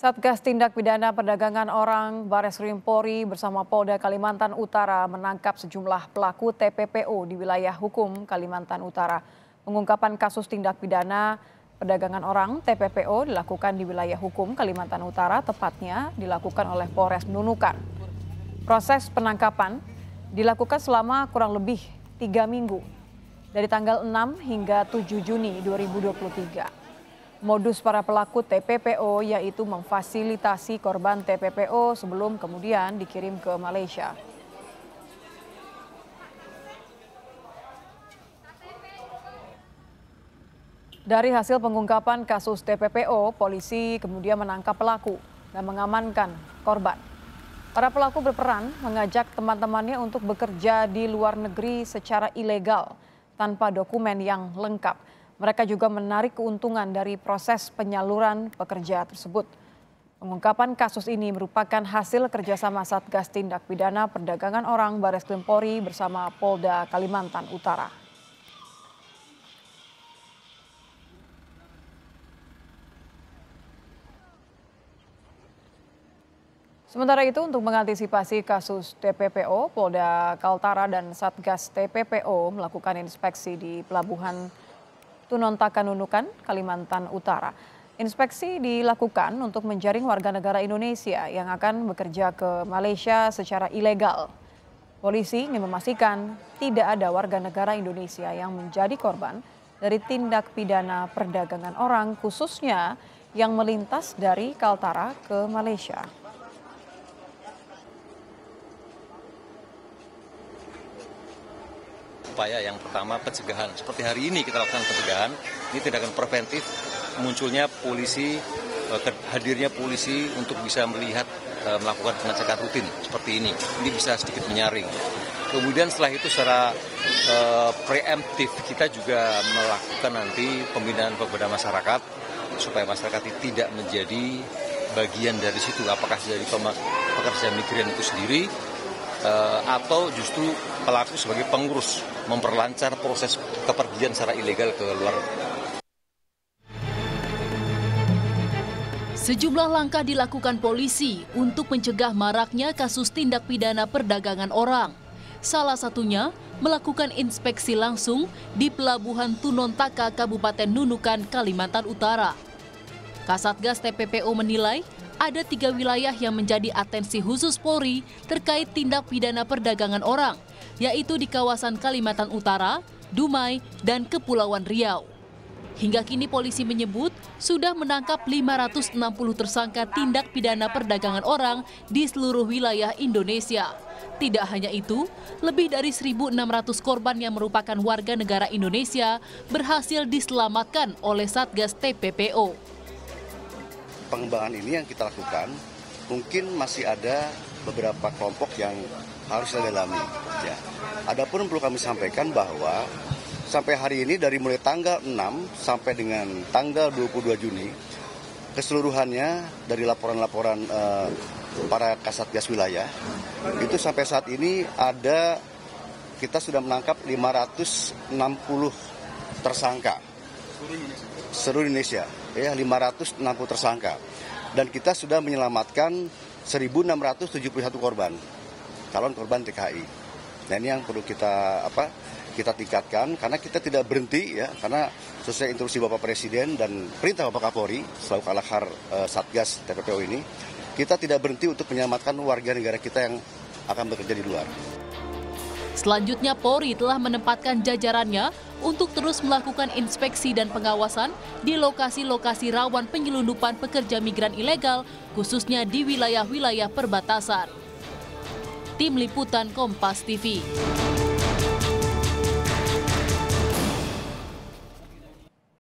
Satgas Tindak Pidana Perdagangan Orang Bareskrim Polri bersama Polda Kalimantan Utara menangkap sejumlah pelaku TPPO di wilayah hukum Kalimantan Utara. Pengungkapan kasus tindak pidana perdagangan orang TPPO dilakukan di wilayah hukum Kalimantan Utara, tepatnya dilakukan oleh Polres Nunukan. Proses penangkapan dilakukan selama kurang lebih 3 minggu, dari tanggal 6 hingga 7 Juni 2023. Modus para pelaku TPPO yaitu memfasilitasi korban TPPO sebelum kemudian dikirim ke Malaysia. Dari hasil pengungkapan kasus TPPO, polisi kemudian menangkap pelaku dan mengamankan korban. Para pelaku berperan mengajak teman-temannya untuk bekerja di luar negeri secara ilegal tanpa dokumen yang lengkap. Mereka juga menarik keuntungan dari proses penyaluran pekerja tersebut. Pengungkapan kasus ini merupakan hasil kerjasama Satgas Tindak Pidana Perdagangan Orang Bareskrim Polri bersama Polda Kalimantan Utara. Sementara itu, untuk mengantisipasi kasus TPPO, Polda Kaltara dan Satgas TPPO melakukan inspeksi di Pelabuhan Tunontaka Nunukan, Kalimantan Utara. Inspeksi dilakukan untuk menjaring warga negara Indonesia yang akan bekerja ke Malaysia secara ilegal. Polisi ingin memastikan tidak ada warga negara Indonesia yang menjadi korban dari tindak pidana perdagangan orang, khususnya yang melintas dari Kaltara ke Malaysia. Upaya yang pertama pencegahan, seperti hari ini kita lakukan pencegahan, ini tindakan preventif, munculnya polisi, hadirnya polisi untuk bisa melihat, melakukan pengecekan rutin seperti ini bisa sedikit menyaring. Kemudian setelah itu secara preemptif kita juga melakukan nanti pembinaan kepada masyarakat, supaya masyarakat tidak menjadi bagian dari situ, apakah dari pekerja migran itu sendiri, atau justru pelaku sebagai pengurus memperlancar proses kepergian secara ilegal ke luar. Sejumlah langkah dilakukan polisi untuk mencegah maraknya kasus tindak pidana perdagangan orang. Salah satunya melakukan inspeksi langsung di Pelabuhan Tunontaka, Kabupaten Nunukan, Kalimantan Utara. Kasatgas TPPO menilai ada 3 wilayah yang menjadi atensi khusus Polri terkait tindak pidana perdagangan orang, yaitu di kawasan Kalimantan Utara, Dumai, dan Kepulauan Riau. Hingga kini polisi menyebut sudah menangkap 560 tersangka tindak pidana perdagangan orang di seluruh wilayah Indonesia. Tidak hanya itu, lebih dari 1.600 korban yang merupakan warga negara Indonesia berhasil diselamatkan oleh Satgas TPPO. Pengembangan ini yang kita lakukan, mungkin masih ada beberapa kelompok yang harus kita dalami. Ya. Adapun perlu kami sampaikan bahwa sampai hari ini dari mulai tanggal 6 sampai dengan tanggal 22 Juni, keseluruhannya dari laporan-laporan para kasatgas wilayah, itu sampai saat ini kita sudah menangkap 560 tersangka. Seluruh Indonesia, ya 560 tersangka. Dan kita sudah menyelamatkan 1.671 korban, calon korban TKI. Nah ini yang perlu kita tingkatkan, karena kita tidak berhenti ya, karena sesuai instruksi Bapak Presiden dan perintah Bapak Kapolri selaku Kalakhar Satgas TPPO ini, kita tidak berhenti untuk menyelamatkan warga negara kita yang akan bekerja di luar. Selanjutnya, Polri telah menempatkan jajarannya untuk terus melakukan inspeksi dan pengawasan di lokasi-lokasi rawan penyelundupan pekerja migran ilegal, khususnya di wilayah-wilayah perbatasan. Tim Liputan Kompas TV.